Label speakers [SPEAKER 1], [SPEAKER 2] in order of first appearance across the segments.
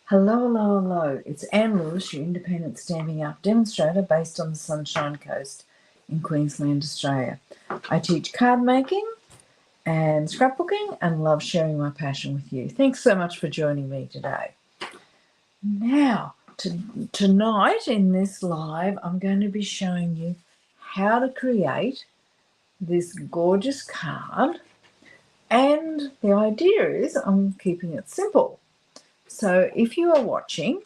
[SPEAKER 1] Hello, hello, hello. It's Anne Lewis, your independent Stampin' Up demonstrator based on the Sunshine Coast in Queensland, Australia. I teach card making and scrapbooking and love sharing my passion with you. Thanks so much for joining me today. Now, tonight in this live, I'm going to be showing you how to create this gorgeous card, and the idea is I'm keeping it simple. So if you are watching,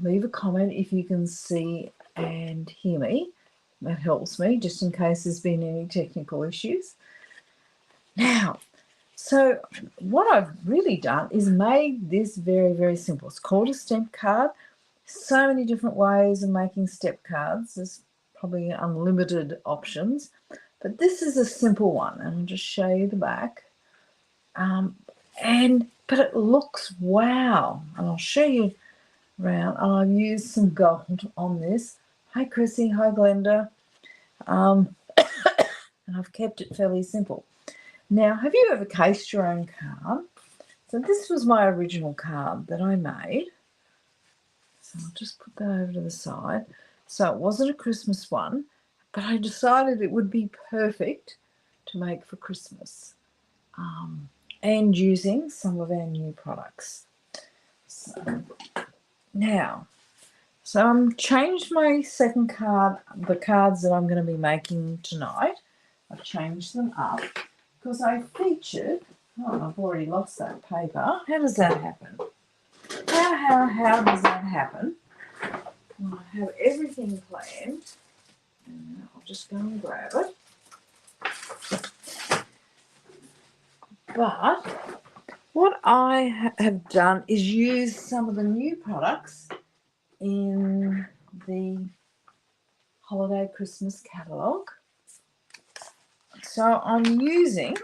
[SPEAKER 1] leave a comment if you can see and hear me. That helps me, just in case there's been any technical issues. Now, so what I've really done is made this very, very simple. It's called a stamp card. So many different ways of making step cards. There's probably unlimited options, but this is a simple one, and I'll just show you the back. But it looks wow, and I'll show you around. And I've used some gold on this. Hi Chrissy, hi Glenda. And I've kept it fairly simple. Now, have you ever cased your own card? So this was my original card that I made. So I'll just put that over to the side. So it wasn't a Christmas one, but I decided it would be perfect to make for Christmas. And using some of our new products. So I've changed my second card, the cards that I'm going to be making tonight. I've changed them up because I featured, I've already lost that paper. How does that happen? How does that happen? Well, I have everything planned. And I'll just go and grab it. But what I have done is use some of the new products in the Holiday Christmas Catalogue. So I'm using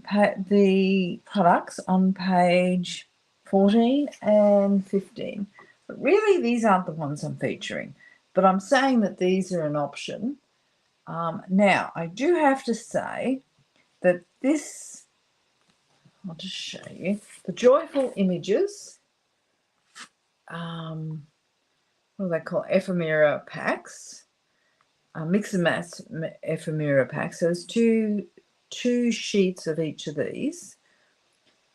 [SPEAKER 1] the products on page 14 and 15. But really, these aren't the ones I'm featuring. But I'm saying that these are an option. Now, I do have to say that this, I'll just show you, the Joyful Images, what do they call it? Ephemera packs, mix and match ephemera packs. So there's two sheets of each of these.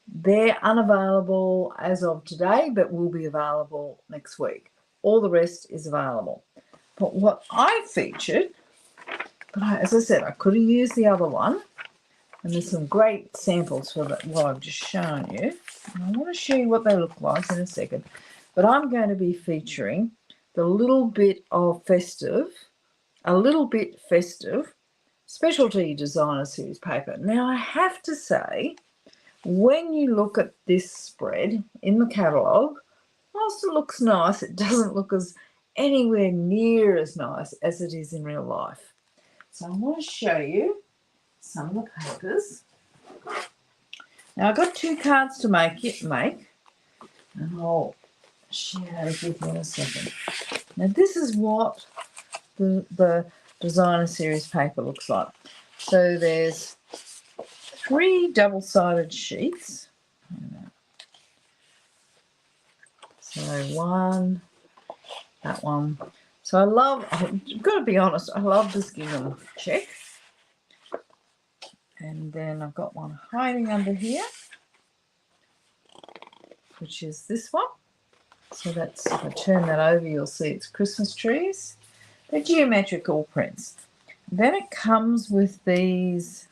[SPEAKER 1] They're unavailable as of today, but will be available next week. All the rest is available. But what I featured, as I said, I could have used the other one. And there's some great samples for what I've just shown you. And I want to show you what they look like in a second. But I'm going to be featuring the little bit of Festive, Specialty Designer Series paper. Now, I have to say, when you look at this spread in the catalogue, whilst it looks nice, it doesn't look anywhere near as nice as it is in real life. So I want to show you some of the papers. Now, I've got 2 cards to make, and I'll share those with you in a second. Now, this is what the Designer Series paper looks like. So there's 3 double-sided sheets. So one, that one. So I've got to be honest, I love this gingham check. And then I've got one hiding under here, which is this one. So that's, if I turn that over, you'll see it's Christmas trees. They're geometrical prints. Then it comes with these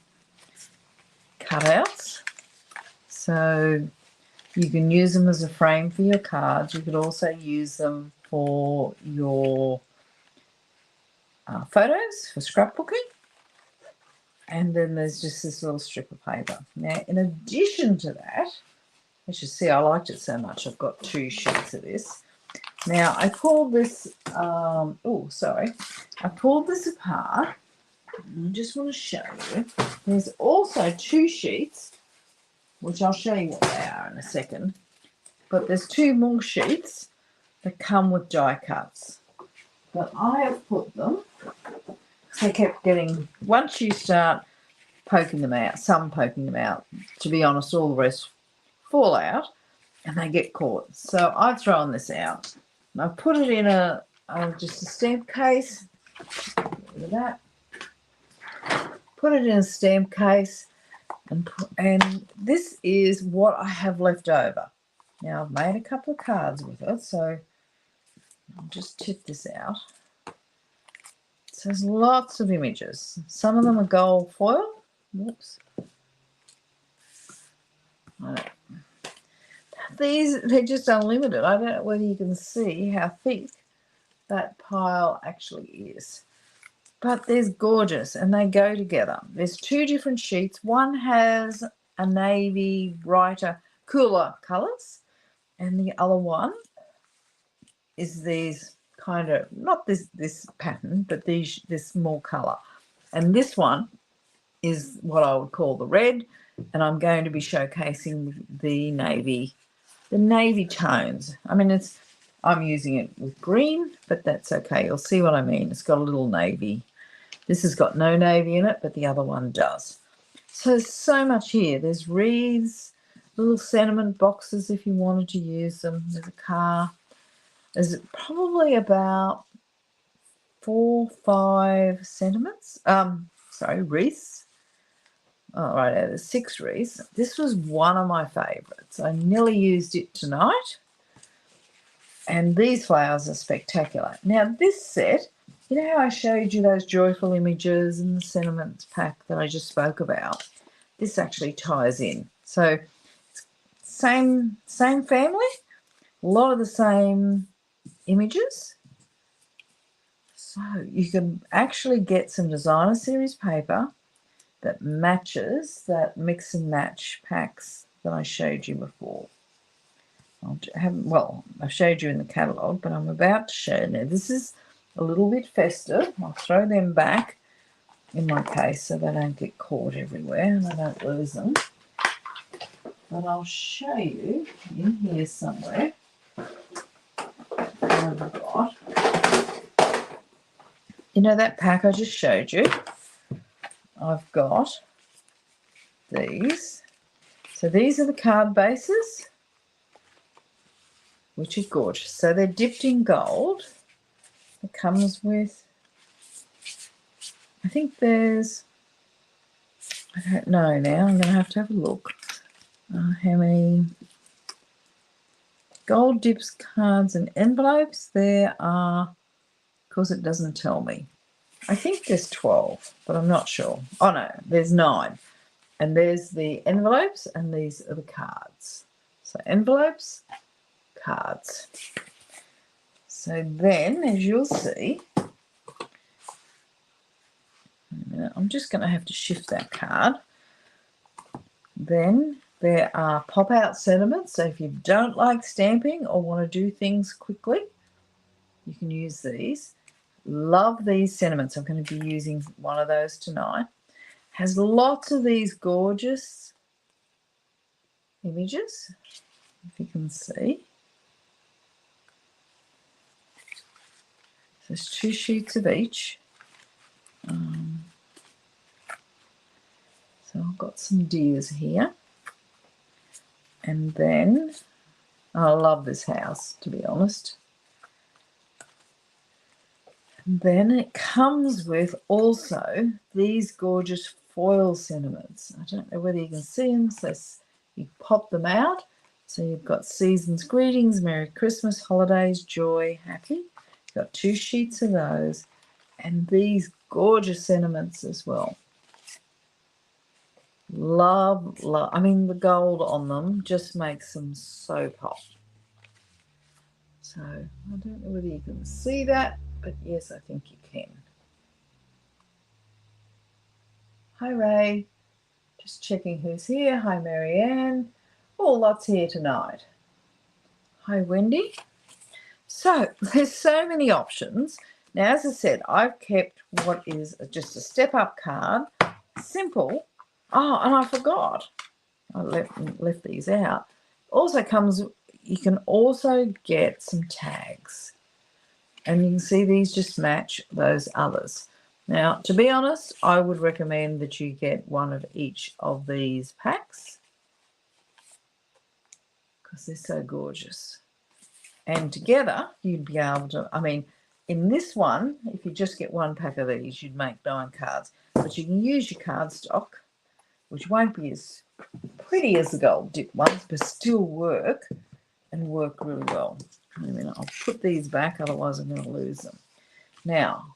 [SPEAKER 1] cutouts. So you can use them as a frame for your cards. You could also use them for your photos, for scrapbooking. And then there's just this little strip of paper. Now, in addition to that, as you see, I liked it so much, I've got 2 sheets of this. Now, I pulled this, I pulled this apart. I just want to show you. There's also 2 sheets, which I'll show you what they are in a second. But there's 2 more sheets that come with die cuts. But I have put them, they kept getting, once you start poking them out, to be honest, all the rest fall out. and they get caught. So I've thrown this out. And I've put it in just a stamp case. Look at that. Put it in a stamp case, and this is what I have left over. Now I've made a couple of cards with it, so I'll just tip this out. So there's lots of images. Some of them are gold foil. Whoops. These, they're just unlimited. I don't know whether you can see how thick that pile actually is. But they're gorgeous and they go together. There's two different sheets. One has a navy, brighter, cooler colours, and the other one is these kind of, not this pattern, but this more colour. And this one is what I would call the red, and I'm going to be showcasing the navy tones. I mean, I'm using it with green, but that's okay. You'll see what I mean. It's got a little navy. This has got no navy in it, but the other one does. So there's so much here. There's wreaths, little sentiment boxes if you wanted to use them. There's a car. There's probably about 4 or 5 sentiments. Wreaths. All right, there's 6 wreaths. This was one of my favourites. I nearly used it tonight. And these flowers are spectacular. Now, this set, you know how I showed you those joyful images and the sentiments pack that I just spoke about? This actually ties in. So, same family, a lot of the same images. So, you can actually get some designer series paper that matches that mix and match packs that I showed you before. I've showed you in the catalogue, but I'm about to show now. This is a little bit festive. I'll throw them back in my case so they don't get caught everywhere and I don't lose them. But I'll show you in here somewhere what I've got. You know that pack I just showed you? I've got these. So these are the card bases, which is gorgeous. So they're dipped in gold. It comes with, I think there's, I don't know now, I'm going to have a look. How many gold dips cards and envelopes there are, because it doesn't tell me. I think there's 12, but I'm not sure. Oh no, there's 9. And there's the envelopes and these are the cards. So envelopes, cards. So then, as you'll see, I'm just going to have to shift that card. Then there are pop-out sentiments. So if you don't like stamping or want to do things quickly, you can use these. Love these sentiments. I'm going to be using one of those tonight. Has lots of these gorgeous images, if you can see. There's 2 sheets of each. So I've got some deers here. And then, I love this house, to be honest. And then it comes with also these gorgeous foil sentiments. I don't know whether you can see them. So you pop them out. So you've got season's greetings, Merry Christmas, holidays, joy, happy. Got 2 sheets of those and these gorgeous sentiments as well. Love. I mean, the gold on them just makes them so pop. So I don't know whether you can see that, but yes, I think you can. Hi, Ray. Just checking who's here. Hi, Marianne. Oh, lots here tonight. Hi, Wendy. So there's so many options. Now, as I said, I've kept what is just a step-up card, simple. Oh, and I forgot. I left these out. Also comes, you can also get some tags. And you can see these just match those others. Now, to be honest, I would recommend that you get one of each of these packs, because they're so gorgeous. And together you'd be able to, I mean, in this one, if you just get one pack of these, you'd make 9 cards. But you can use your cardstock, which won't be as pretty as the gold dip ones, but still work and work really well. Wait a minute, I'll put these back, otherwise I'm going to lose them. Now,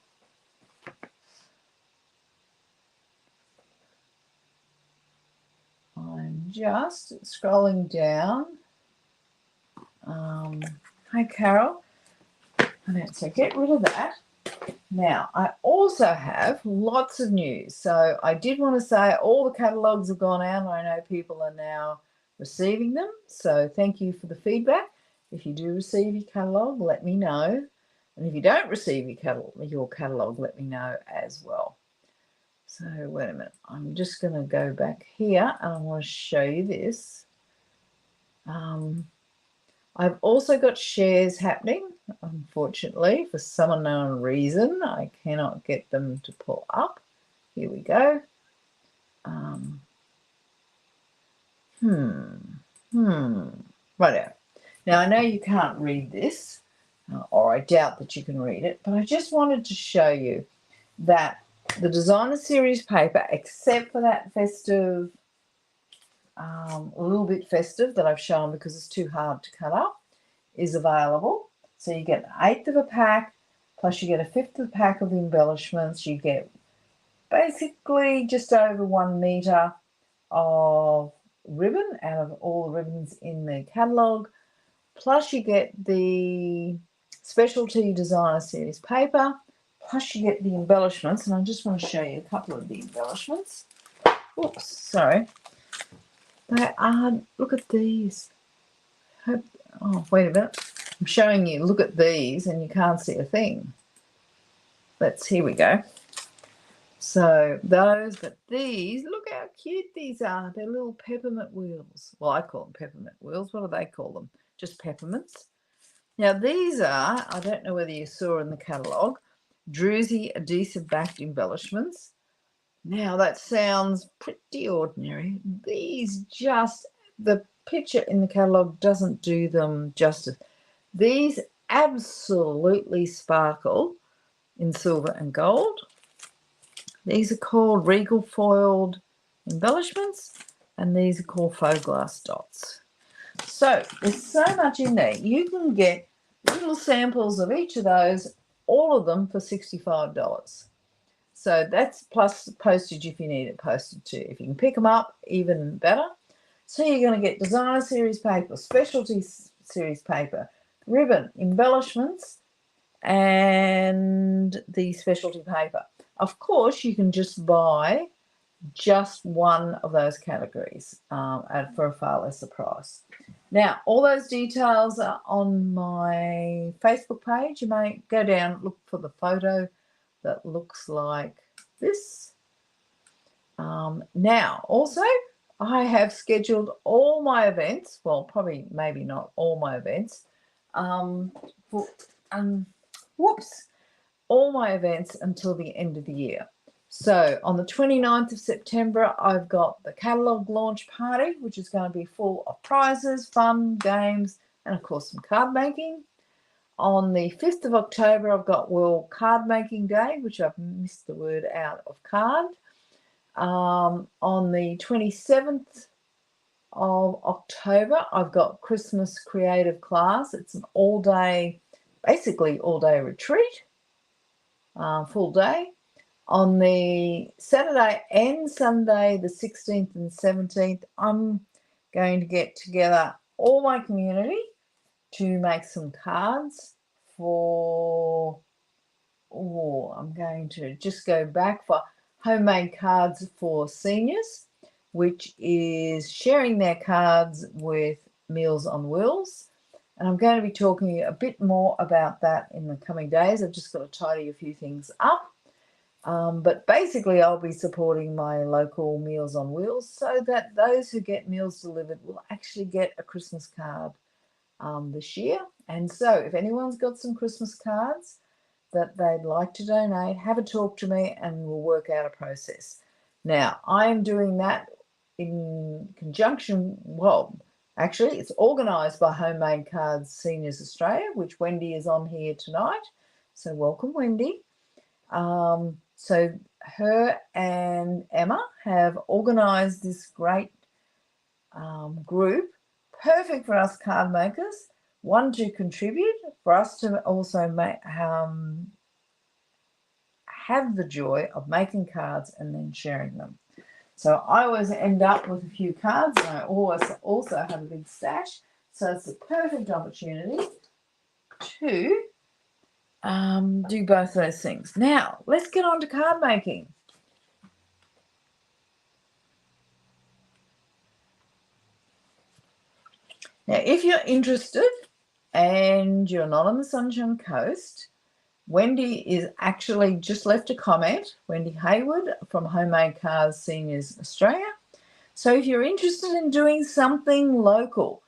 [SPEAKER 1] I'm just scrolling down. Hi, Carol. So get rid of that. Now, I also have lots of news. So I did want to say all the catalogues have gone out. I know people are now receiving them. So thank you for the feedback. If you do receive your catalogue, let me know. And if you don't receive your catalogue, let me know as well. So wait a minute. I'm just going to go back here and I want to show you this. I've also got shares happening. Unfortunately, for some unknown reason, I cannot get them to pull up. Here we go. Right. Now, I know you can't read this, or I doubt that you can read it, but I just wanted to show you that the designer series paper, except for that festive, a little bit festive that I've shown because it's too hard to cut up, is available. So you get an 1/8 of a pack, plus you get a 1/5 of a pack of embellishments. You get basically just over 1 meter of ribbon out of all the ribbons in the catalogue. Plus you get the specialty designer series paper. Plus you get the embellishments. And I just want to show you a couple of the embellishments. Oops, sorry. They are, look at these. Oh, wait a minute. I'm showing you, look at these, and you can't see a thing. Here we go. So those, but these, look how cute these are. They're little peppermint wheels. Well, I call them peppermint wheels. What do they call them? Just peppermints. Now these are, I don't know whether you saw in the catalogue, druzy adhesive backed embellishments. Now that sounds pretty ordinary. These just, the picture in the catalogue doesn't do them justice. These absolutely sparkle in silver and gold. These are called regal foiled embellishments, and these are called faux glass dots. So there's so much in there. You can get little samples of each of those, all of them for $65. So that's plus postage if you need it posted too. If you can pick them up, even better. So you're going to get designer series paper, specialty series paper, ribbon, embellishments, and the specialty paper. Of course, you can just buy just one of those categories for a far lesser price. Now, all those details are on my Facebook page. You may go down, look for the photo that looks like this. Now, also, I have scheduled all my events, well, probably maybe not all my events, all my events until the end of the year. So on the 29th of September, I've got the catalogue launch party, which is going to be full of prizes, fun, games, and of course some card making. On the 5th of October, I've got World Card Making Day, which I've missed the word out of card. On the 27th of October, I've got Christmas Creative Class. It's an all-day, basically all-day retreat, full day. On the Saturday and Sunday, the 16th and 17th, I'm going to get together all my community to make some cards for, I'm going to just go back for homemade cards for seniors, which is sharing their cards with Meals on Wheels. And I'm going to be talking a bit more about that in the coming days. I've just got to tidy a few things up. But basically, I'll be supporting my local Meals on Wheels so that those who get meals delivered will actually get a Christmas card this year. And so if anyone's got some Christmas cards that they'd like to donate, have a talk to me and we'll work out a process. Now, I am doing that in conjunction, well, Actually, it's organised by Homemade Cards Seniors Australia, which Wendy is on here tonight. So welcome, Wendy. So her and Emma have organised this great group, perfect for us card makers, one to contribute, for us to also make, have the joy of making cards and then sharing them. So I always end up with a few cards, and I always also have a big stash. So it's a perfect opportunity to do both those things. Now, let's get on to card making. Now, if you're interested and you're not on the Sunshine Coast, Wendy is actually just left a comment, Wendy Hayward from Homemade Cards Seniors Australia. So if you're interested in doing something local,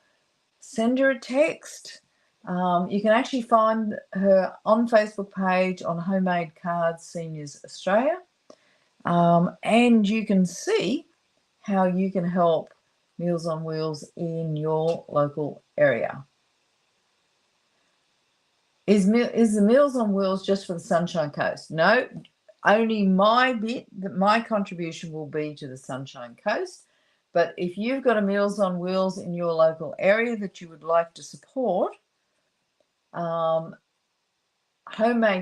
[SPEAKER 1] send her a text. You can actually find her on Facebook page on Homemade Cards Seniors Australia. And you can see how you can help Meals on Wheels in your local area. Is the Meals on Wheels just for the Sunshine Coast? No, only my contribution will be to the Sunshine Coast. But if you've got a Meals on Wheels in your local area that you would like to support, Homemade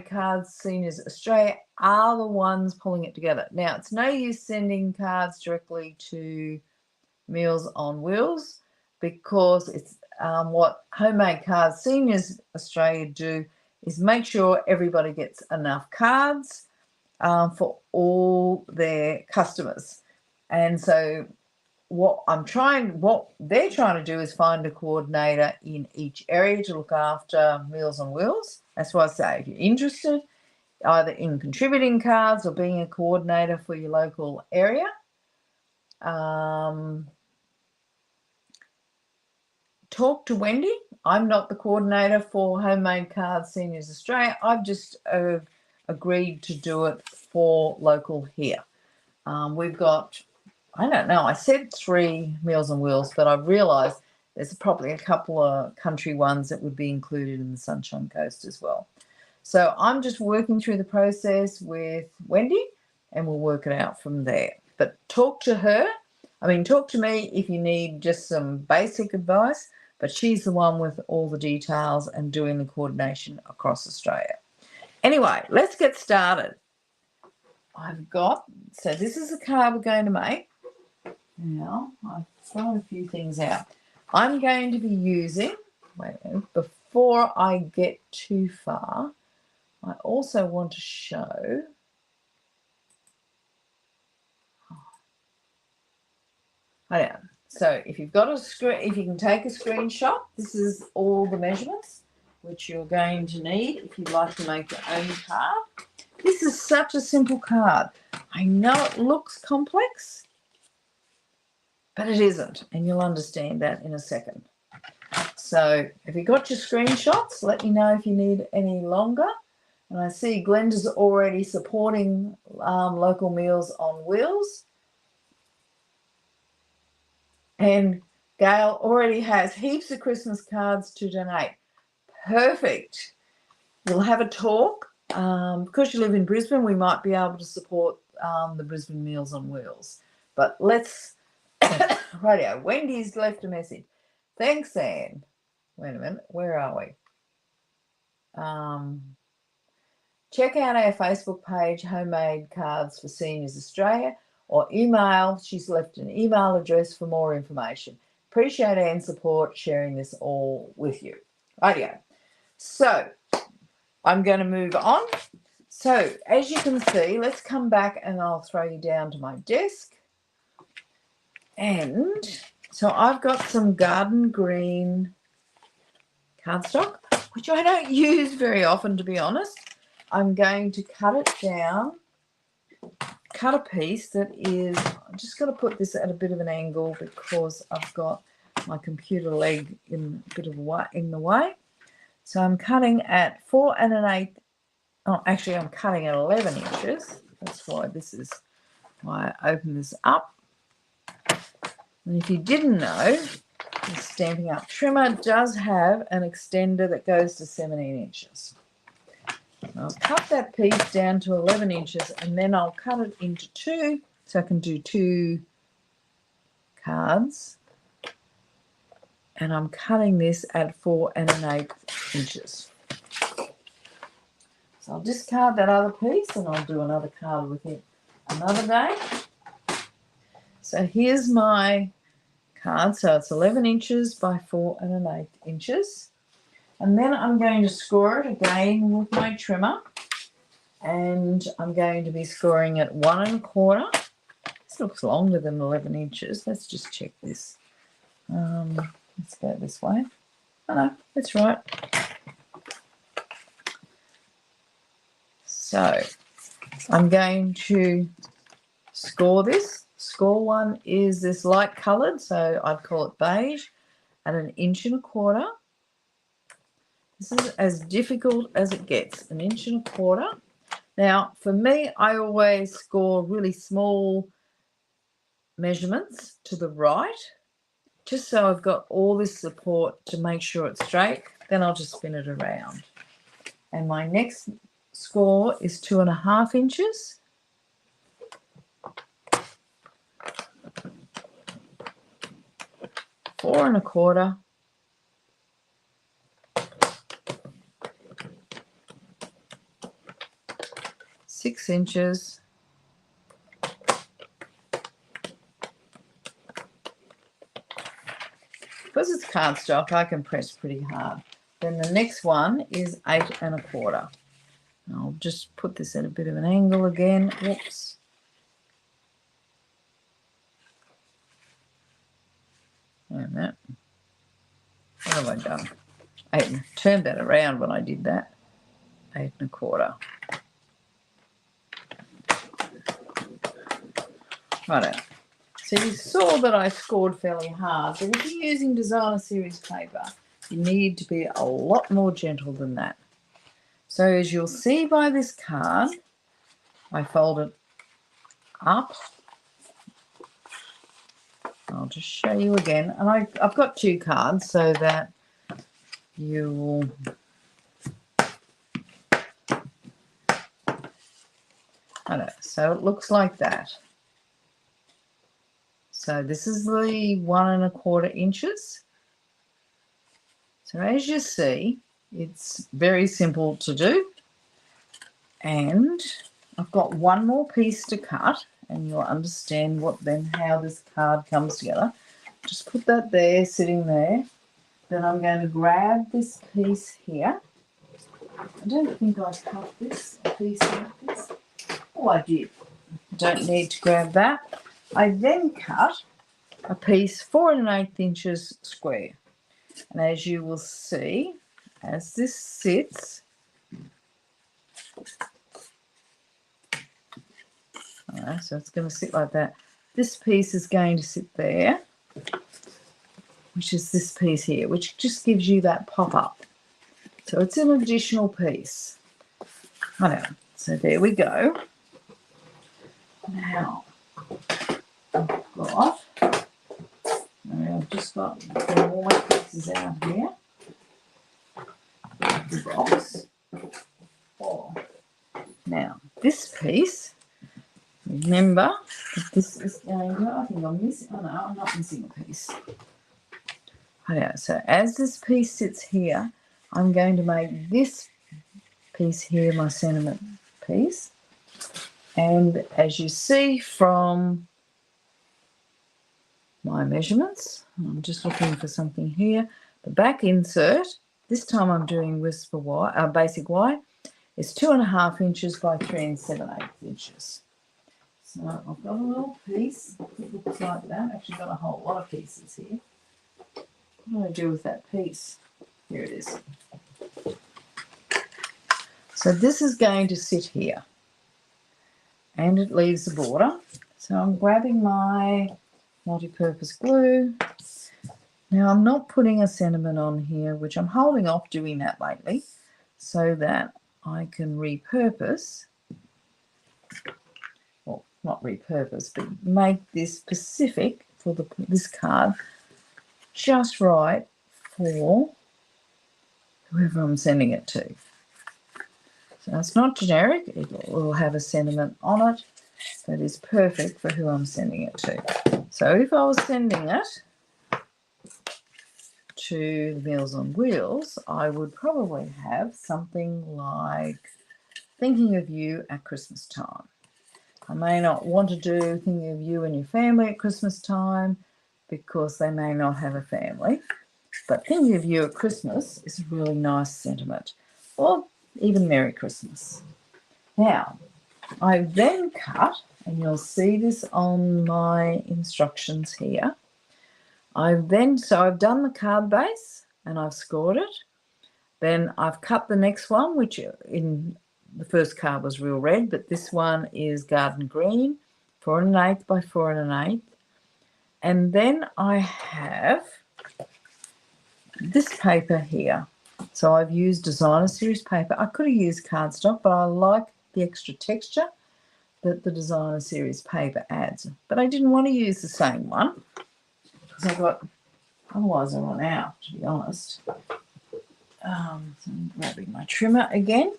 [SPEAKER 1] Cards Seniors Australia are the ones pulling it together. Now, it's no use sending cards directly to Meals on Wheels, because it's what Homemade Cards Seniors Australia do is make sure everybody gets enough cards for all their customers. And so what they're trying to do is find a coordinator in each area to look after Meals on Wheels. That's why I say, if you're interested either in contributing cards or being a coordinator for your local area, talk to Wendy. I'm not the coordinator for Homemade Cards Seniors Australia. I've just agreed to do it for local here. We've got, I don't know, I said 3 Meals on Wheels, but I've realised there's probably a couple of country ones that would be included in the Sunshine Coast as well. So I'm just working through the process with Wendy, and we'll work it out from there. But talk to her. Talk to me if you need just some basic advice, but she's the one with all the details and doing the coordination across Australia. Anyway, let's get started. So this is the card we're going to make. Now, I've thrown a few things out. I'm going to be using, before I get too far, I also want to show, so if you've got a screen, if you can take a screenshot, this is all the measurements which you're going to need if you'd like to make your own card. This is such a simple card. I know it looks complex, but it isn't, and you'll understand that in a second. So if you've got your screenshots, let me know if you need any longer. And I see Glenda's already supporting local Meals on Wheels. And Gail already has heaps of Christmas cards to donate. Perfect. We'll have a talk. Because you live in Brisbane, we might be able to support the Brisbane Meals on Wheels. But let's... Radio. Wendy's left a message. Thanks, Anne. Wait a minute. Where are we? Check out our Facebook page, Homemade Cards for Seniors Australia, or email. She's left an email address for more information. Appreciate Anne's support, sharing this all with you. Radio. So I'm going to move on. So as you can see, let's come back and I'll throw you down to my desk. And so I've got some garden green cardstock, which I don't use very often, to be honest. I'm going to cut it down, cut a piece that is, I'm just going to put this at a bit of an angle because I've got my computer leg in a bit of in the way. So I'm cutting at 4 1/8. Oh, actually, I'm cutting at 11 inches. That's why I open this up. And if you didn't know, The Stampin' Up trimmer does have an extender that goes to 17 inches. I'll cut that piece down to 11 inches and then I'll cut it into two so I can do 2 cards. And I'm cutting this at 4 1/8 inches. So I'll discard that other piece and I'll do another card with it another day. So here's my card. So it's 11 inches by 4 1/8 inches. And then I'm going to score it again with my trimmer. And I'm going to be scoring at 1 1/4. This looks longer than 11 inches. Let's just check this. Let's go this way. Oh no, that's right. So I'm going to score this. Score one is this light coloured, so I'd call it beige, at 1 1/4 inches. This is as difficult as it gets, 1 1/4 inches. Now, for me, I always score really small measurements to the right, just so I've got all this support to make sure it's straight. Then I'll just spin it around. And my next score is 2 1/2 inches. Four and a quarter. 6 inches. Because it's cardstock, I can press pretty hard. Then the next one is 8 1/4. I'll just put this at a bit of an angle again. Whoops. And that. What have I done? Turned that around when I did that. 8 1/4. Right. So you saw that I scored fairly hard, but if you're using designer series paper, you need to be a lot more gentle than that. So as you'll see by this card, I fold it up. I'll just show you again. And I've got 2 cards so that you will... So it looks like that. So this is the 1 1/4 inches. So as you see, it's very simple to do. And I've got one more piece to cut, and you'll understand how this card comes together. Just put that there, sitting there. Then I'm going to grab this piece here. I don't think I cut this, a piece like this. Oh, I did. Don't need to grab that. I then cut a piece 4 1/8 inches square. And as you will see, as this sits, so it's going to sit like that. This piece is going to sit there, which is this piece here, which just gives you that pop-up. So it's an additional piece. So there we go. Now, I've just got all my pieces out here. The box. Oh. Now, this piece, remember that this is going to, I think I'm missing, oh no, I'm not missing a piece. So as this piece sits here, I'm going to make this piece here my sentiment piece. And as you see from my measurements, I'm just looking for something here. The back insert, this time I'm doing whisper wire, basic wire, is 2 1/2 inches by 3 7/8 inches. So I've got a little piece that looks like that. I've actually got a whole lot of pieces here. What do I do with that piece? Here it is. So this is going to sit here, and it leaves the border. So I'm grabbing my multi-purpose glue. Now I'm not putting a sentiment on here, which I'm holding off doing that lately, so that I can repurpose, well, not repurpose, but make this specific for this card just right for whoever I'm sending it to. So it's not generic, it will have a sentiment on it that is perfect for who I'm sending it to. So if I was sending it to the Meals on Wheels, I would probably have something like thinking of you at Christmas time. I may not want to do thinking of you and your family at Christmas time because they may not have a family, but thinking of you at Christmas is a really nice sentiment, or even Merry Christmas. Now, I then cut, and you'll see this on my instructions here. I've done the card base and I've scored it. Then I've cut the next one, which in the first card was real red, but this one is garden green, 4 1/8 by 4 1/8. And then I have this paper here. So I've used designer series paper. I could have used cardstock, but I like the extra texture that the designer series paper adds. But I didn't want to use the same one because otherwise I run out, to be honest. So I'm grabbing my trimmer again.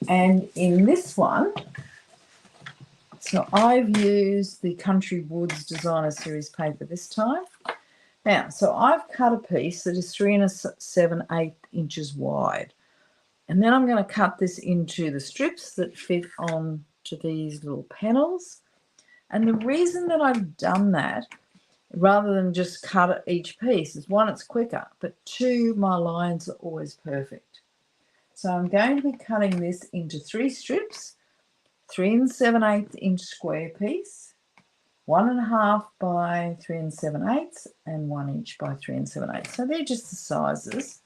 [SPEAKER 1] And in this one, so I've used the Country Woods Designer Series paper this time. Now, so I've cut a piece that is 3 7/8 inches wide. And then I'm going to cut this into the strips that fit onto these little panels. And the reason that I've done that, rather than just cut each piece, is one, it's quicker, but two, my lines are always perfect. So I'm going to be cutting this into 3 strips, 3 7/8 inch square piece, 1 1/2 by 3 7/8, and 1 inch by 3 7/8. So they're just the sizes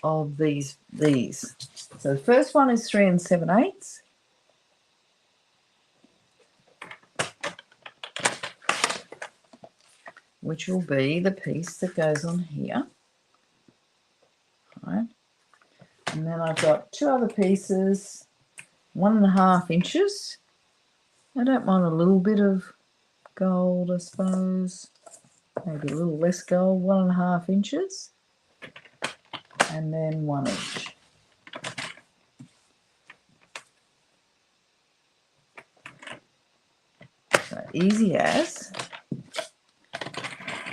[SPEAKER 1] of these. So the first one is 3 7/8. Which will be the piece that goes on here. All right. And then I've got 2 other pieces, 1 1/2 inches. I don't mind a little bit of gold, I suppose. Maybe a little less gold, 1 1/2 inches. And then 1 inch. So easy as.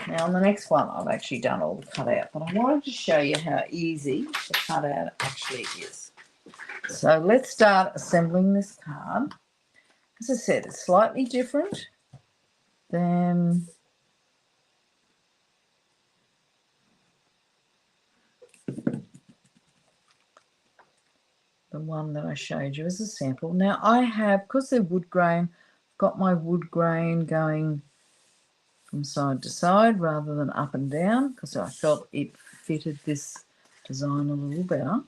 [SPEAKER 1] Now on the next one, I've actually done all the cutout, but I wanted to show you how easy the cutout actually is. So let's start assembling this card. As I said, it's slightly different than the one that I showed you as a sample. Now I have, because they're wood grain, got my wood grain going from side to side rather than up and down because I felt it fitted this design a little better.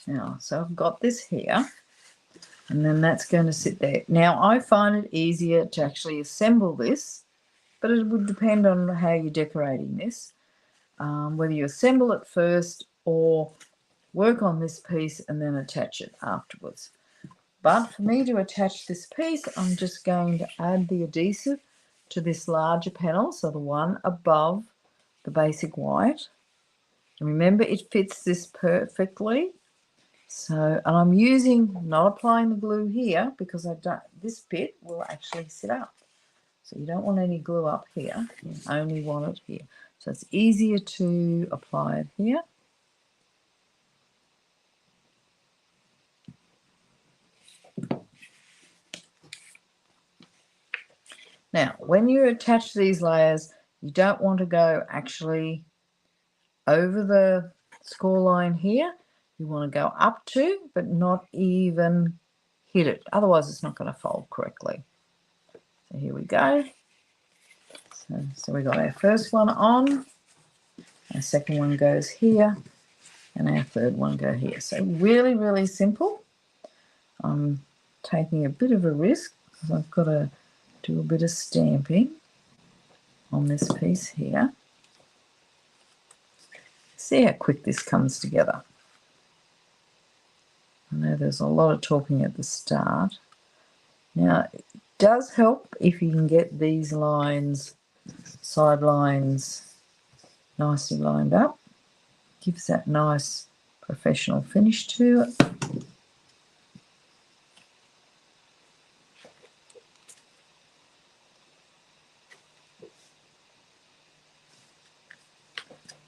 [SPEAKER 1] Now, so I've got this here, and then that's going to sit there. Now, I find it easier to actually assemble this, but it would depend on how you're decorating this, whether you assemble it first or work on this piece and then attach it afterwards. But for me to attach this piece, I'm just going to add the adhesive to this larger panel, so the one above the basic white. And remember, it fits this perfectly. So, and I'm not applying the glue here because this bit will actually sit up. So you don't want any glue up here, you only want it here. So it's easier to apply it here. Now, when you attach these layers, you don't want to go actually over the score line here. You want to go up to, but not even hit it. Otherwise, it's not going to fold correctly. So here we go. So we got our first one on. Our second one goes here. And our third one go here. So really, really simple. I'm taking a bit of a risk because I've got to do a bit of stamping on this piece here. See how quick this comes together. I know there's a lot of talking at the start. Now, it does help if you can get these lines sidelines nicely lined up. Gives that nice professional finish to it.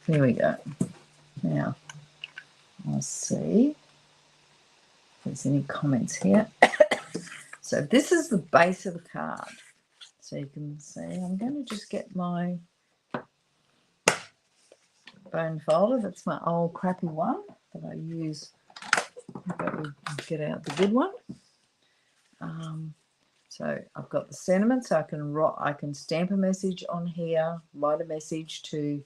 [SPEAKER 1] There we go. Now, I'll see if there's any comments here. So this is the base of the card. So you can see, I'm going to just get my bone folder. That's my old crappy one that I use. But we get out the good one. So I've got the sentiment, so I can stamp a message on here, write a message to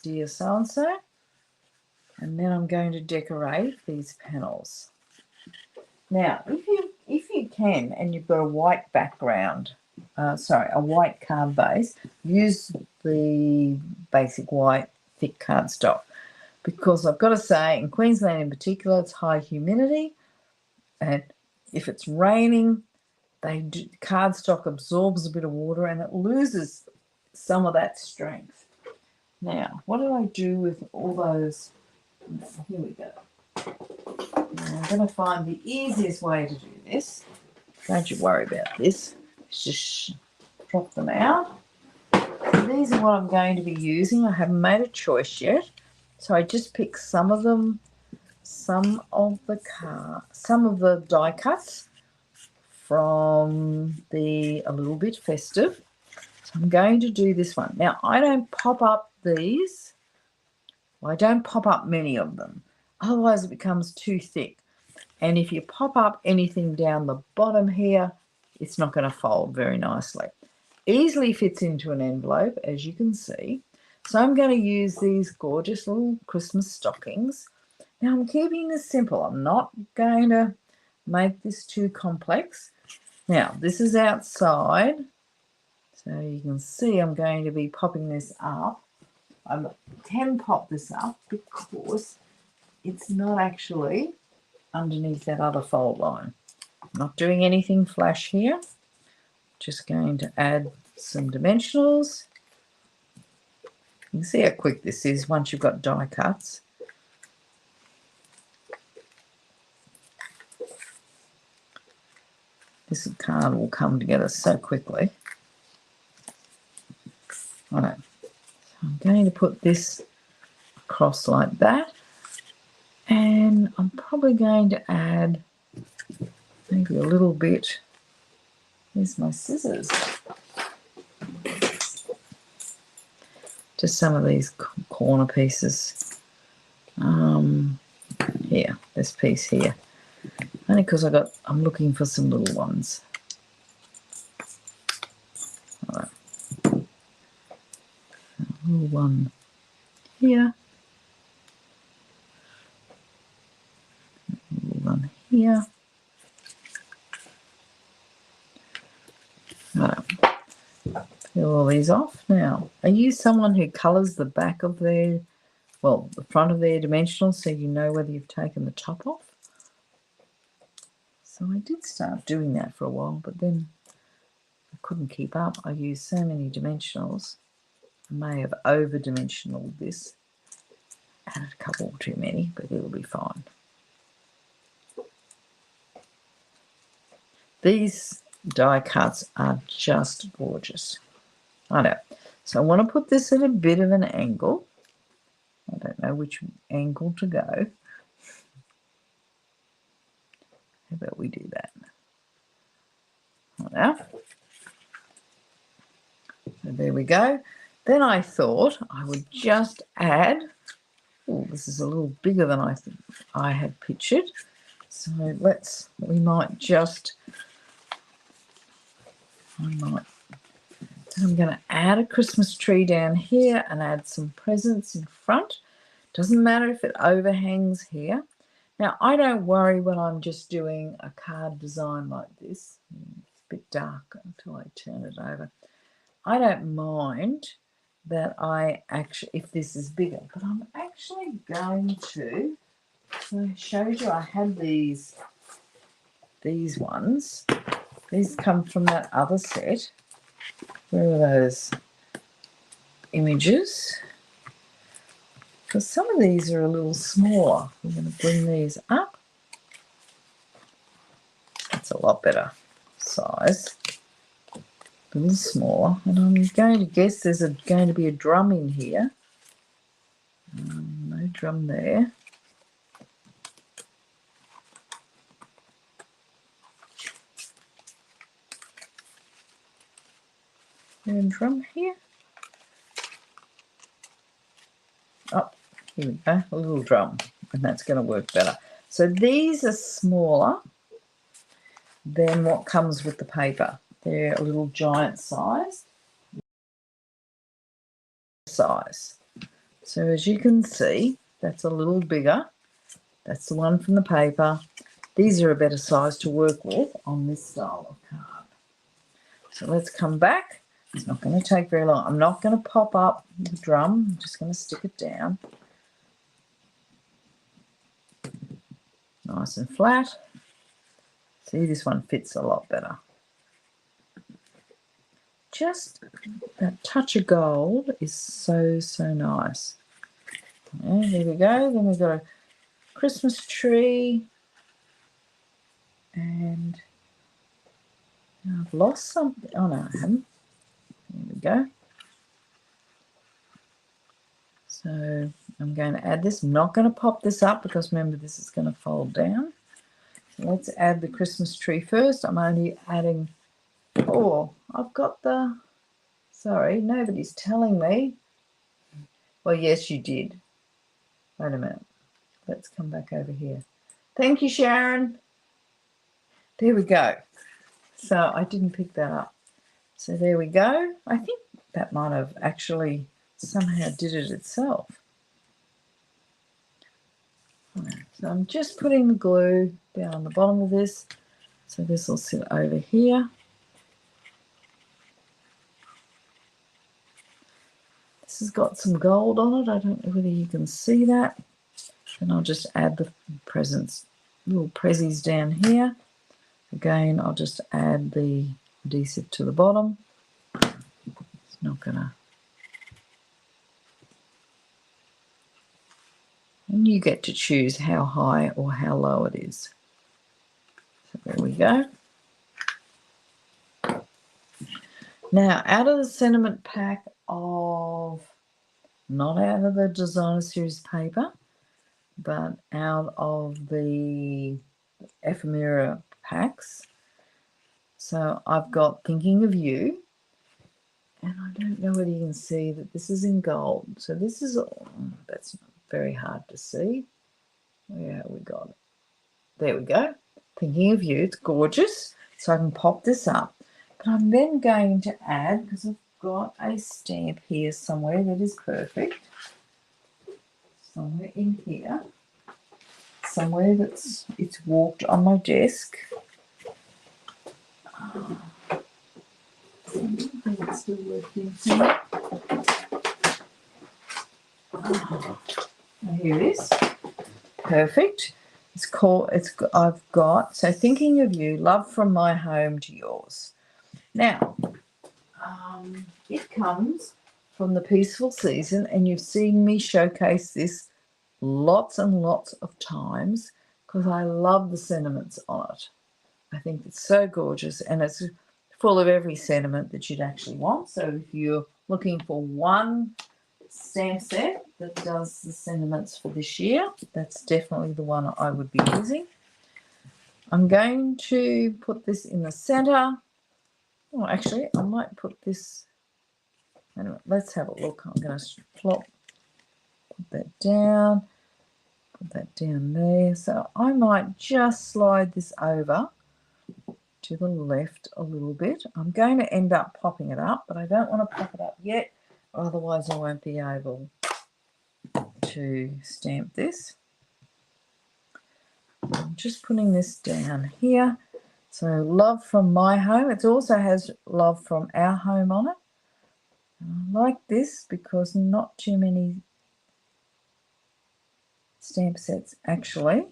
[SPEAKER 1] dear so-and-so, and then I'm going to decorate these panels. Now, if you can, and you've got a white background, a white card base, use the basic white thick cardstock, because I've got to say, in Queensland in particular, it's high humidity, and if it's raining, cardstock absorbs a bit of water and it loses some of that strength. Now, what do I do with all those? Here we go. Now, I'm going to find the easiest way to do this. Don't you worry about this. Just drop them out. These are what I'm going to be using. I haven't made a choice yet, so I just picked some of them, some of the die cuts from a little bit festive. So I'm going to do this one. Now, I don't pop up these. Well, I don't pop up many of them. Otherwise, it becomes too thick. And if you pop up anything down the bottom here, it's not going to fold very nicely. Easily fits into an envelope, as you can see. So I'm going to use these gorgeous little Christmas stockings. Now, I'm keeping this simple. I'm not going to make this too complex. Now, this is outside, so you can see I'm going to be popping this up. I can pop this up because it's not actually underneath that other fold line. I'm not doing anything flash here. Just going to add some dimensionals. You can see how quick this is once you've got die cuts. This card will come together so quickly. Right. So I'm going to put this across like that. And I'm probably going to add maybe a little bit. Here's my scissors. Just some of these corner pieces. Here, this piece here. Only because I'm looking for some little ones. All right. A little one here. A little one here. All right. Peel all these off. Now, are you someone who colours the back of the front of their dimensionals so you know whether you've taken the top off? So I did start doing that for a while, but then I couldn't keep up. I used so many dimensionals. I may have over-dimensionaled this. Added a couple too many, but it'll be fine. These die cuts are just gorgeous. I know. So I want to put this at a bit of an angle. I don't know which angle to go. How about we do that? Now, so there we go. Then I thought I would just add, oh, this is a little bigger than I had pictured. So I'm going to add a Christmas tree down here and add some presents in front. Doesn't matter if it overhangs here. Now, I don't worry when I'm just doing a card design like this. It's a bit dark until I turn it over. I don't mind that if this is bigger, but I'm actually going to, so I showed you I had these ones. These come from that other set. Where are those images? Because some of these are a little smaller. I'm going to bring these up. That's a lot better size. A little smaller. And I'm going to guess there's going to be a drum in here. No drum there. Is there a drum here? Oh, here we go, a little drum, and that's going to work better. So these are smaller than what comes with the paper. They're a little giant size. So as you can see, that's a little bigger. That's the one from the paper. These are a better size to work with on this style of card. So let's come back. It's not going to take very long. I'm not going to pop up the drum. I'm just going to stick it down. Nice and flat. See, this one fits a lot better. Just that touch of gold is so, so nice. Yeah, there we go. Then we've got a Christmas tree. And I've lost something. Oh, no, I haven't. There we go. So I'm going to add this. I'm not going to pop this up because remember this is going to fold down. So let's add the Christmas tree first. I'm only adding, oh, I've got the, sorry, nobody's telling me. Well, yes, you did. Wait a minute. Let's come back over here. Thank you, Sharon. There we go. So I didn't pick that up. So there we go. I think that might have actually somehow did it itself. So I'm just putting the glue down on the bottom of this. So this will sit over here. This has got some gold on it. I don't know whether you can see that. And I'll just add the presents, little prezzies down here. Again, I'll just add the adhesive to the bottom. It's not gonna. And you get to choose how high or how low it is. So there we go. Now, out of the sentiment pack of, not out of the designer series paper, but out of the ephemera packs. So I've got Thinking of You, and I don't know whether you can see that this is in gold. So this is, that's very hard to see. Where have we got it? There we go. Thinking of You. It's gorgeous. So I can pop this up. But I'm then going to add, because I've got a stamp here somewhere that is perfect. Somewhere in here. Somewhere it's walked on my desk. It's still working here. Here it is. Perfect. I've got, so Thinking of You, Love from My Home to Yours. Now, it comes from the Peaceful Season, and you've seen me showcase this lots and lots of times because I love the sentiments on it. I think it's so gorgeous, and it's full of every sentiment that you'd actually want. So if you're looking for one stamp set that does the sentiments for this year, that's definitely the one I would be using. I'm going to put this in the center. Oh, actually, I might put this. Anyway, let's have a look. I'm going to put that down there. So I might just slide this over to the left a little bit. I'm going to end up popping it up, but I don't want to pop it up yet, otherwise I won't be able to stamp this. I'm just putting this down here. So Love from My Home. It also has Love from Our Home on it. And I like this because not too many stamp sets actually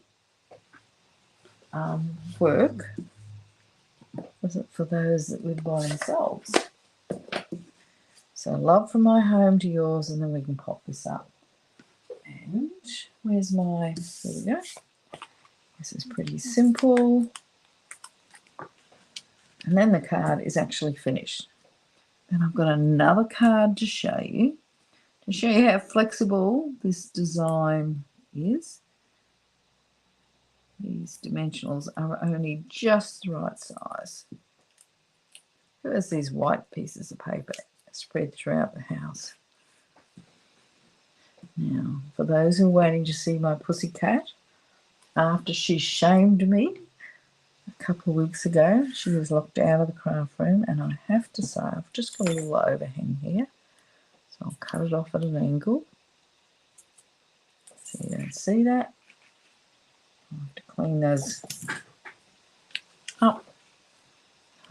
[SPEAKER 1] work. Was it for those that live by themselves? So love from my home to yours, and then we can pop this up. And where's my, there we go. This is pretty simple. And then the card is actually finished. And I've got another card to show you how flexible this design is. These dimensionals are only just the right size. Who has these white pieces of paper spread throughout the house? Now, for those who are waiting to see my pussycat, after she shamed me a couple of weeks ago, she was locked out of the craft room, and I have to say, I've just got a little overhang here, so I'll cut it off at an angle. So you don't see that. I have to clean those up.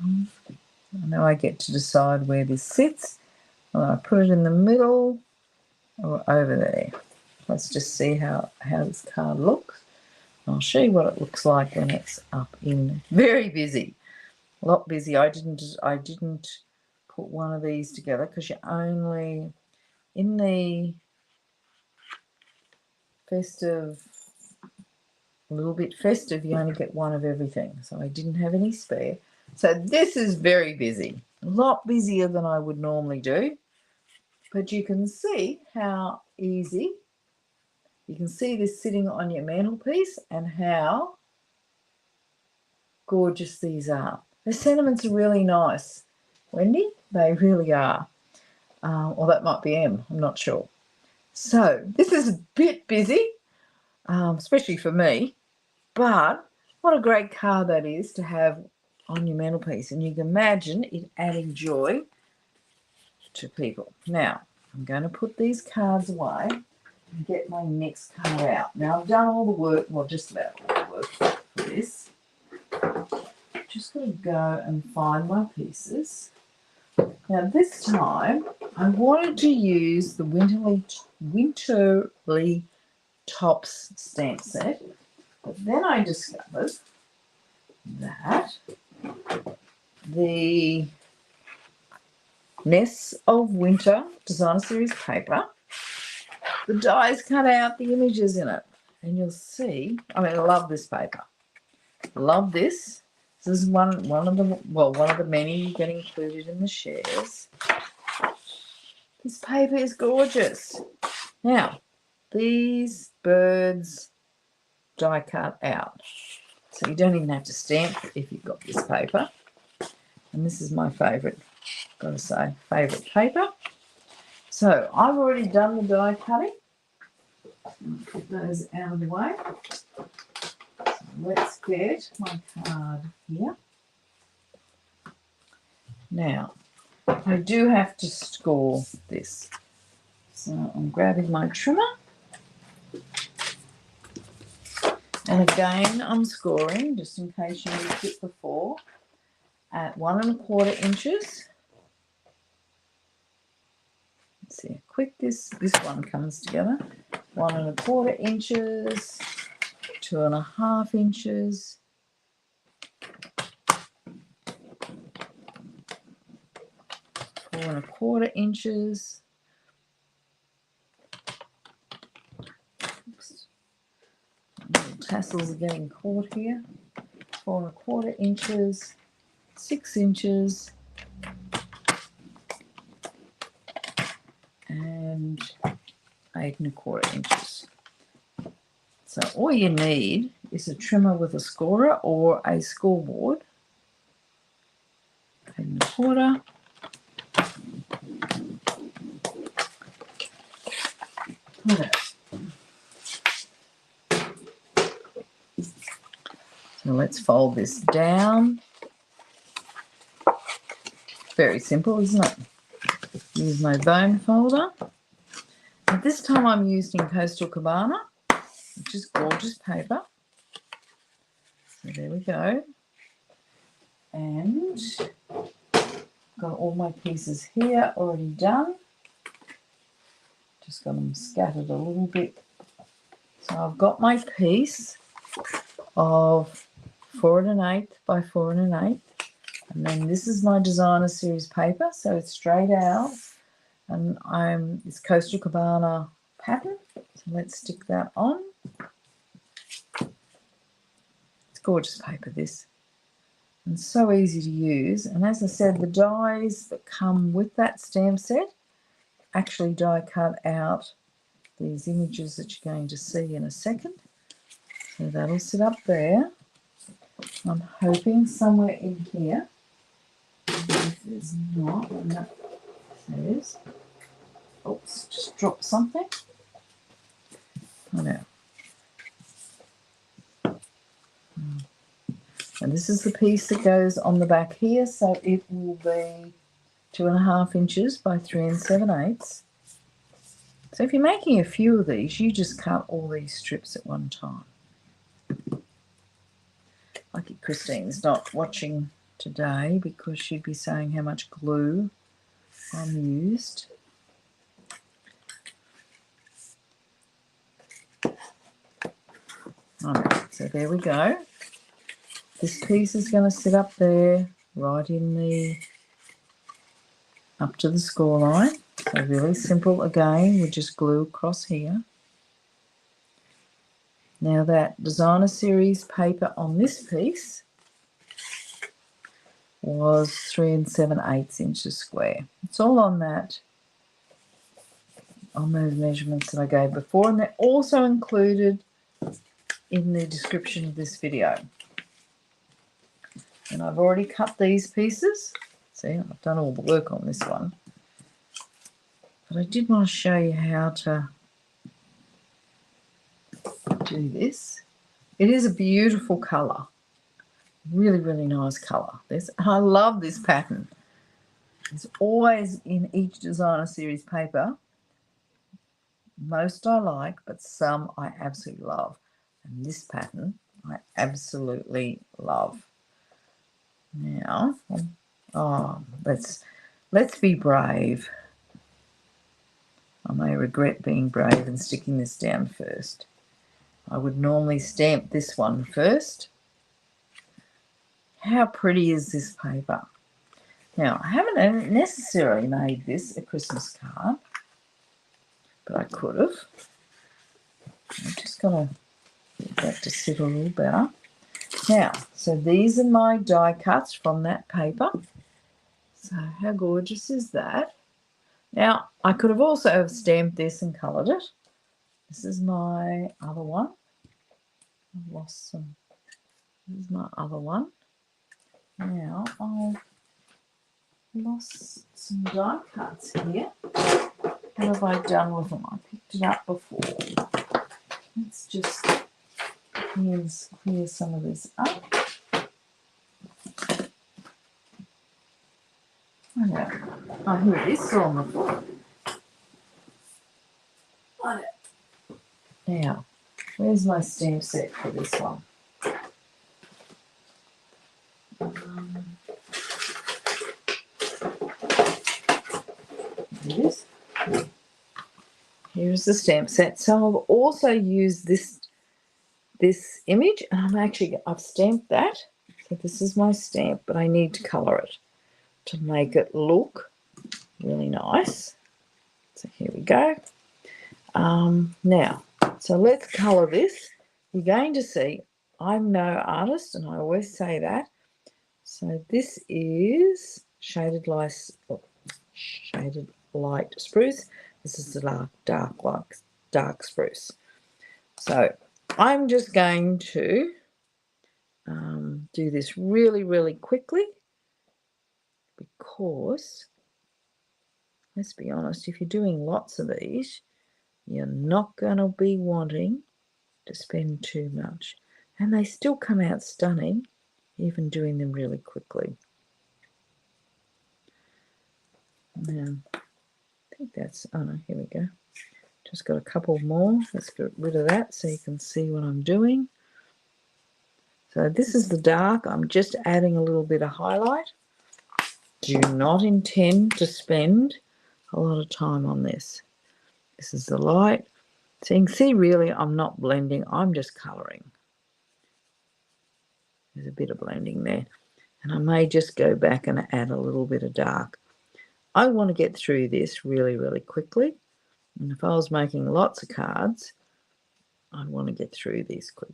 [SPEAKER 1] I know I get to decide where this sits, whether I put it in the middle or over there. Let's just see how this card looks. I'll show you what it looks like when it's up in. Very busy, a lot busy. I didn't put one of these together because you only, in the festive, a little bit festive, you only get one of everything. So I didn't have any spare. So this is very busy, a lot busier than I would normally do. But you can see how easy. You can see this sitting on your mantelpiece and how gorgeous these are. The sentiments are really nice, Wendy. They really are. Or that might be M, I'm not sure. So this is a bit busy, especially for me. But what a great card that is to have on your mantelpiece. And you can imagine it adding joy to people. Now, I'm going to put these cards away and get my next card out. Now, I've done all the work, well, just about all the work for this. Just got to go and find my pieces. Now, this time, I wanted to use the Winterly Tops stamp set. But then I discovered that the Nests of Winter Designer Series paper, the dies cut out the images in it. And you'll see, I mean, I love this paper. Love this. This is one of the many that included in the shares. This paper is gorgeous. Now, these birds die cut out. So you don't even have to stamp if you've got this paper. And this is my favourite, got to say, favourite paper. So I've already done the die cutting. I'll put those out of the way. So let's get my card here. Now, I do have to score this. So I'm grabbing my trimmer. And again, I'm scoring, just in case you missed it before, at 1 1/4 inches. Let's see how quick this one comes together. 1 1/4 inches, 2 1/2 inches, 4 1/4 inches. Oops. Little tassels are getting caught here. 4 1/4 inches, 6 inches, and 8 1/4 inches. So all you need is a trimmer with a scorer or a scoreboard. 8 1/4. So let's fold this down. Very simple, isn't it? Use my bone folder. At this time I'm using Coastal Cabana, which is gorgeous paper. So there we go. And got all my pieces here already done. Just got them scattered a little bit. So I've got my piece of 4 1/8 by 4 1/8. And then this is my designer series paper, so it's straight out, and it's Coastal Cabana pattern. So let's stick that on. It's gorgeous paper, this, and so easy to use. And as I said, the dies that come with that stamp set actually die cut out these images that you're going to see in a second. So that'll sit up there. I'm hoping somewhere in here. If it's not, and that says, oops, just drop something. Oh no. And this is the piece that goes on the back here, so it will be 2.5 inches by 3 7/8. So if you're making a few of these, you just cut all these strips at one time. Lucky Christine's not watching today because she'd be saying how much glue I'm used. Alright, so there we go. This piece is going to sit up there, right in the, up to the score line. So really simple again, we just glue across here. Now that designer series paper on this piece was 3 7/8 inches square. It's all on that, on those measurements that I gave before, and they're also included in the description of this video. And I've already cut these pieces. See, I've done all the work on this one. But I did want to show you how to do this. It is a beautiful colour. Really, really nice colour. I love this pattern. It's always in each designer series paper. Most I like, but some I absolutely love. And this pattern I absolutely love. Now, let's be brave. I may regret being brave and sticking this down first. I would normally stamp this one first. How pretty is this paper? Now, I haven't necessarily made this a Christmas card, but I could have. I've just got to get that to sit a little better. Now, so these are my die cuts from that paper. So how gorgeous is that? Now, I could have also have stamped this and coloured it. This is my other one. I've lost some. This is my other one. Now, I've lost some die cuts here. What have I done with them? I picked it up before. Let's just clear some of this up. Oh, here it is, still on the floor. Now, where's my stamp set for this one? Here it is. Here's the stamp set. So I've also used this image, and I've stamped that. So this is my stamp, but I need to colour it to make it look really nice. So here we go. Now, so let's colour this. You're going to see, I'm no artist, and I always say that. So this is shaded light spruce. This is the dark spruce. So I'm just going to do this really, really quickly because, let's be honest, if you're doing lots of these, you're not going to be wanting to spend too much. And they still come out stunning, even doing them really quickly. Now, I think that's, oh no, here we go. Just got a couple more. Let's get rid of that so you can see what I'm doing. So this is the dark. I'm just adding a little bit of highlight. Do not intend to spend a lot of time on this. This is the light. So you can see really I'm not blending. I'm just colouring. There's a bit of blending there. And I may just go back and add a little bit of dark. I want to get through this really, really quickly. And if I was making lots of cards, I'd want to get through this quick.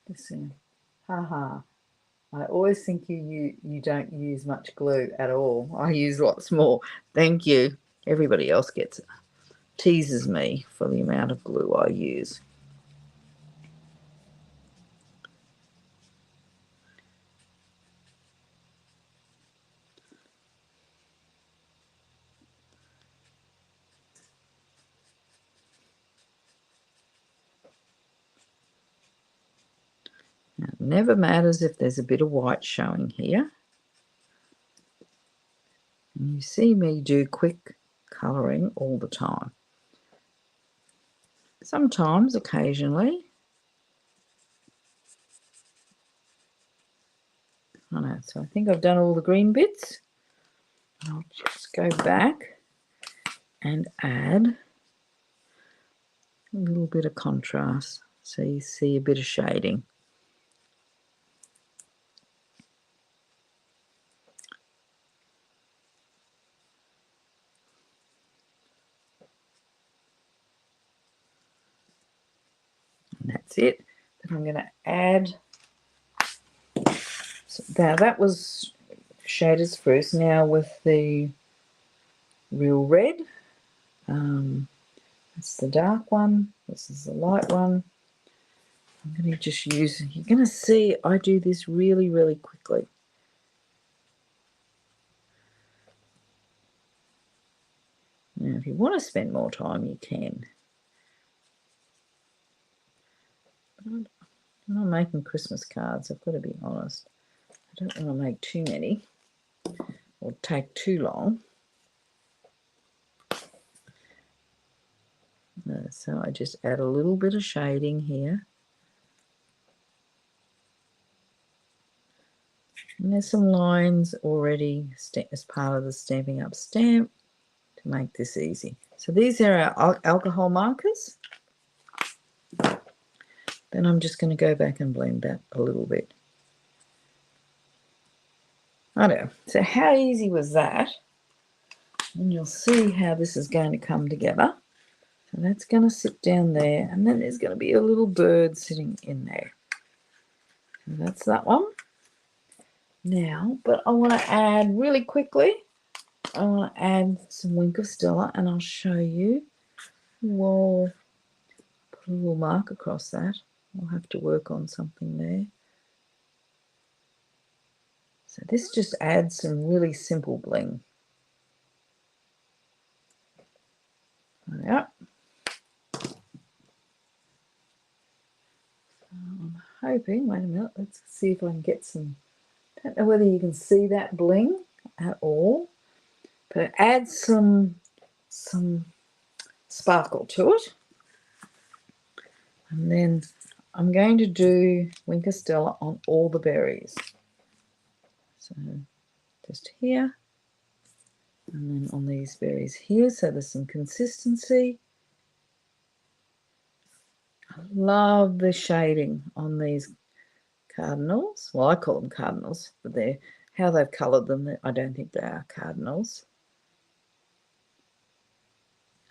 [SPEAKER 1] Listen, haha. I always think you don't use much glue at all. I use lots more. Thank you. Everybody else teases me for the amount of glue I use. Now, it never matters if there's a bit of white showing here. And you see me do quick colouring all the time. Sometimes, occasionally. I know, so I think I've done all the green bits. I'll just go back and add a little bit of contrast so you see a bit of shading. And that's it. Then I'm going to add, so now that was shaders first. Now with the real red, that's the dark one, this is the light one. I'm going to just use, you're going to see I do this really, really quickly. Now, if you want to spend more time, you can. But I'm not making Christmas cards, I've got to be honest. I don't want to make too many or take too long. So I just add a little bit of shading here. And there's some lines already as part of the Stampin' Up stamp to make this easy. So these are our alcohol markers. Then I'm just going to go back and blend that a little bit. I know. So how easy was that? And you'll see how this is going to come together. So that's going to sit down there, and then there's going to be a little bird sitting in there. So that's that one. Now, but I want to add really quickly, I want to add some Wink of Stella, and I'll show you. Whoa, put a little mark across that. I'll have to work on something there. So this just adds some really simple bling. Yeah. I'm hoping, wait a minute, let's see if I can get some, I don't know whether you can see that bling at all, but it adds some sparkle to it. And then I'm going to do Wink of Stella on all the berries. So just here, and then on these berries here, so there's some consistency. I love the shading on these cardinals. Well, I call them cardinals, but they're how they've coloured them. I don't think they are cardinals.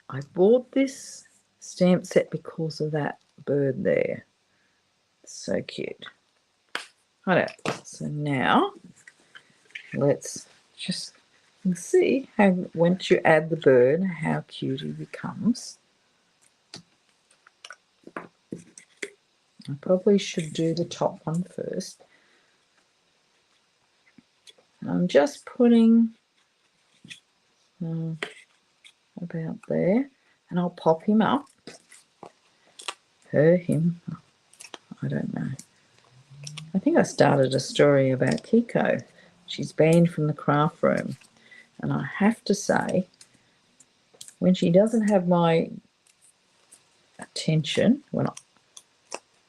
[SPEAKER 1] I bought this stamp set because of that bird there. So cute. Right. So now let's just see how once you add the bird, how cute he becomes. I probably should do the top one first. I'm just putting about there, and I'll pop him up. Him, I don't know. I think I started a story about Kiko. She's banned from the craft room, and I have to say, when she doesn't have my attention,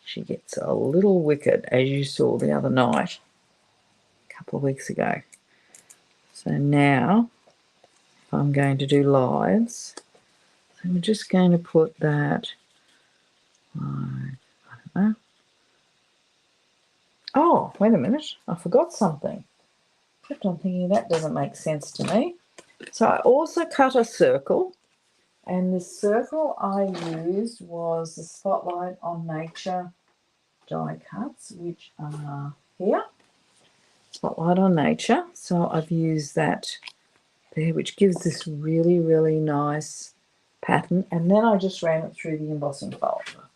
[SPEAKER 1] she gets a little wicked, as you saw the other night, a couple of weeks ago. So now, if I'm going to do lives, I'm just going to put that, I don't know, Oh, wait a minute. I forgot something. Kept on thinking that doesn't make sense to me. So I also cut a circle, and the circle I used was the Spotlight on Nature die cuts, which are here. Spotlight on Nature. So I've used that there, which gives this really, really nice pattern. And then I just ran it through the embossing folder.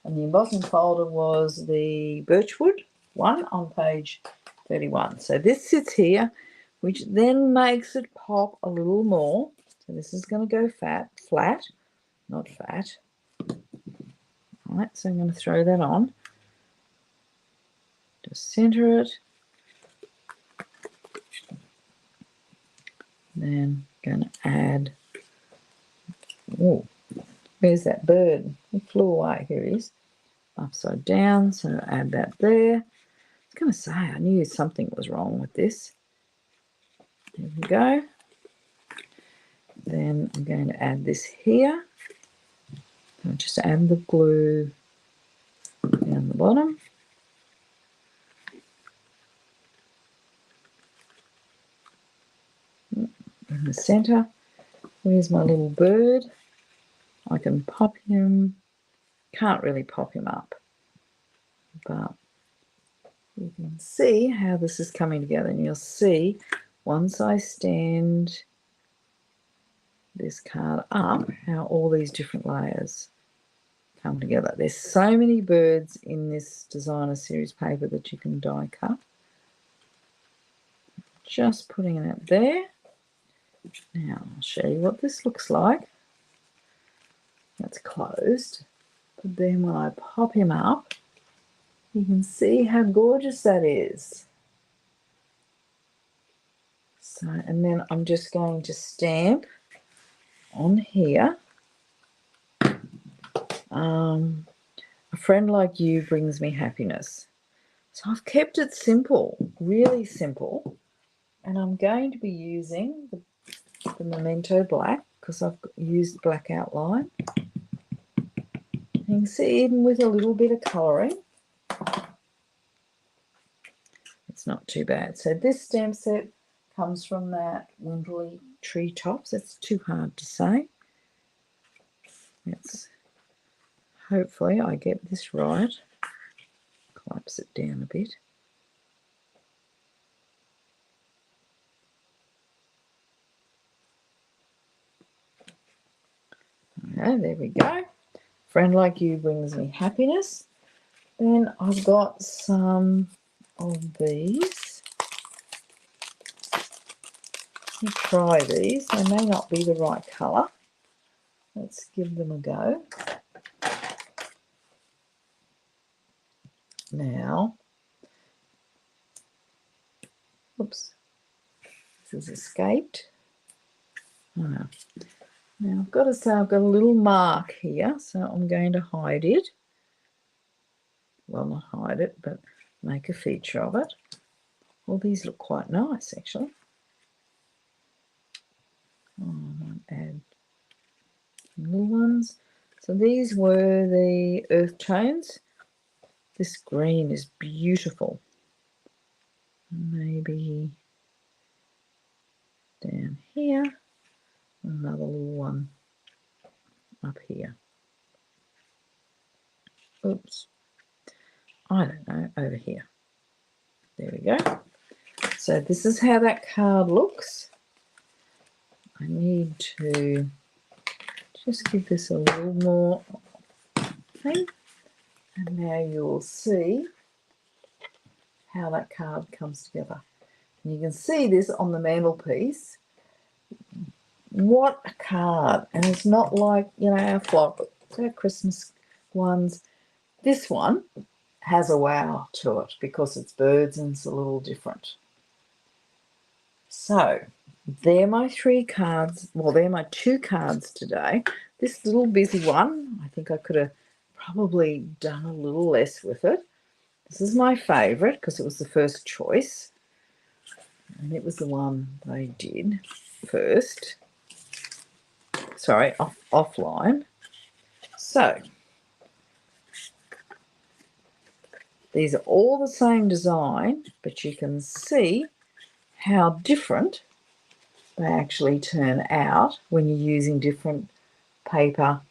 [SPEAKER 1] And the embossing folder was the Birchwood one on page 31. So this sits here, which then makes it pop a little more. So this is going to go flat, not fat. All right, so I'm going to throw that on. Just center it. Then going to add, oh, where's that bird? It flew away. Here it is. Upside down, so add that there. I was going to say, I knew something was wrong with this. There we go. Then I'm going to add this here. I'll just add the glue down the bottom. In the center. Where's my little bird? I can pop him. Can't really pop him up, but you can see how this is coming together, and you'll see once I stand this card up how all these different layers come together. There's so many birds in this designer series paper that you can die cut. Just putting it there. Now I'll show you what this looks like. That's closed. But then when I pop him up, you can see how gorgeous that is. So, and then I'm just going to stamp on here. A friend like you brings me happiness. So I've kept it simple, really simple. And I'm going to be using the Memento Black because I've used black outline. You can see even with a little bit of colouring, it's not too bad. So this stamp set comes from that Wimberley Treetops. It's too hard to say. Let's hopefully I get this right. Collapse it down a bit. Okay, there we go. Friend like you brings me happiness. Then I've got some of these. Let me try these. They may not be the right colour. Let's give them a go. Now, oops, this has escaped. Oh, no. Now I've got to say I've got a little mark here, so I'm going to hide it. Well, not hide it, but make a feature of it. Well, these look quite nice, actually. Oh, I might add some little ones. So these were the earth tones. This green is beautiful. Maybe down here, another little one up here. Oops. I don't know, over here. There we go. So this is how that card looks. I need to just give this a little more thing. And now you'll see how that card comes together. And you can see this on the mantelpiece. What a card. And it's not like, you know, our Christmas ones. This one has a wow to it because it's birds and it's a little different. So they're my 3 cards. Well, they're my 2 cards today. This little busy one, I think I could have probably done a little less with it. This is my favourite because it was the first choice. And it was the one they did first. Sorry, offline. So These are all the same design, but you can see how different they actually turn out when you're using different paper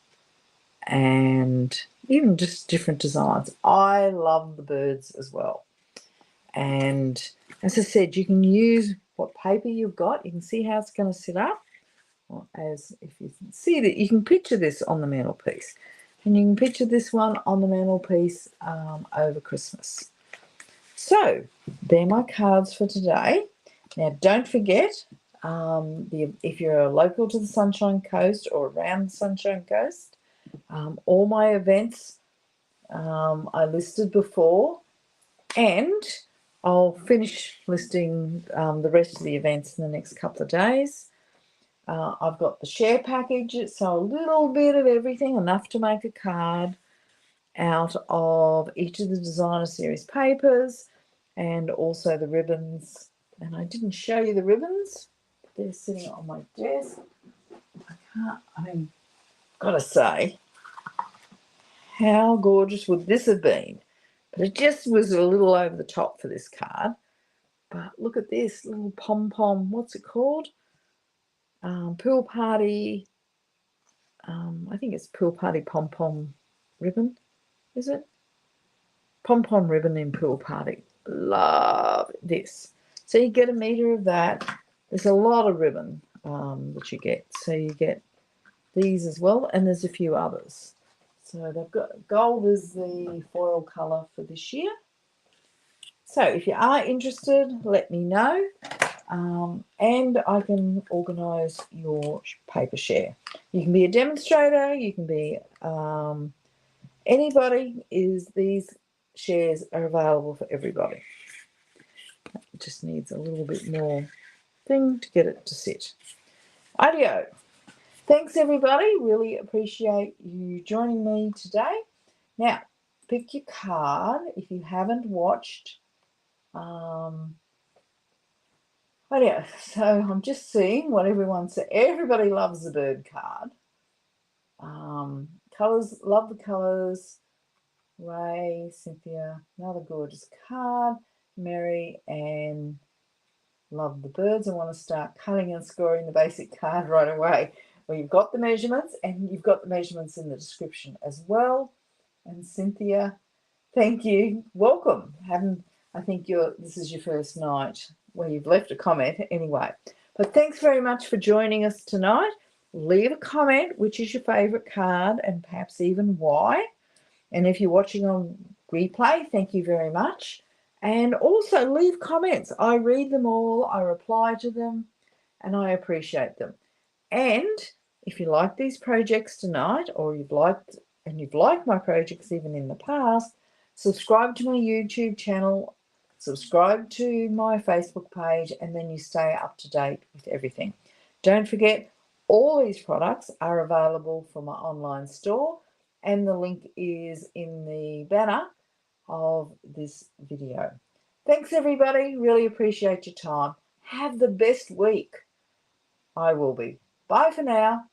[SPEAKER 1] and even just different designs. I love the birds as well. And as I said, you can use what paper you've got. You can see how it's going to sit up. Well, as if you can see that, you can picture this on the mantelpiece. And you can picture this one on the mantelpiece over Christmas. So, they're my cards for today. Now, don't forget, if you're local to the Sunshine Coast or around the Sunshine Coast, all my events I listed before, and I'll finish listing the rest of the events in the next couple of days. I've got the share package, so a little bit of everything, enough to make a card out of each of the designer series papers, and also the ribbons. And I didn't show you the ribbons. They're sitting on my desk. Gotta say, how gorgeous would this have been? But it just was a little over the top for this card. But look at this little pom-pom, what's it called? Pool party, I think it's pool party pom-pom ribbon, is it? Pom-pom ribbon in pool party. Love this. So you get 1 meter of that. There's a lot of ribbon that you get. So you get these as well, and there's a few others. So they've got gold is the foil colour for this year. So if you are interested, let me know, and I can organise your paper share. You can be a demonstrator, you can be anybody. These shares are available for everybody. It just needs a little bit more thing to get it to sit. Adios. Thanks everybody, really appreciate you joining me today. Now, pick your card if you haven't watched. Yeah, so I'm just seeing what everyone said. Everybody loves the bird card. Colours, love the colours. Ray, Cynthia, another gorgeous card. Mary and love the birds. I want to start cutting and scoring the basic card right away. Well, you've got the measurements, and you've got the measurements in the description as well. And Cynthia, thank you. Welcome. I think this is your first night where you've left a comment anyway. But thanks very much for joining us tonight. Leave a comment which is your favourite card and perhaps even why. And if you're watching on replay, thank you very much. And also leave comments. I read them all, I reply to them, and I appreciate them. And if you like these projects tonight, or you've liked my projects even in the past, subscribe to my YouTube channel, subscribe to my Facebook page, and then you stay up to date with everything. Don't forget, all these products are available from my online store, and the link is in the banner of this video. Thanks everybody, really appreciate your time. Have the best week. I will be. Bye for now.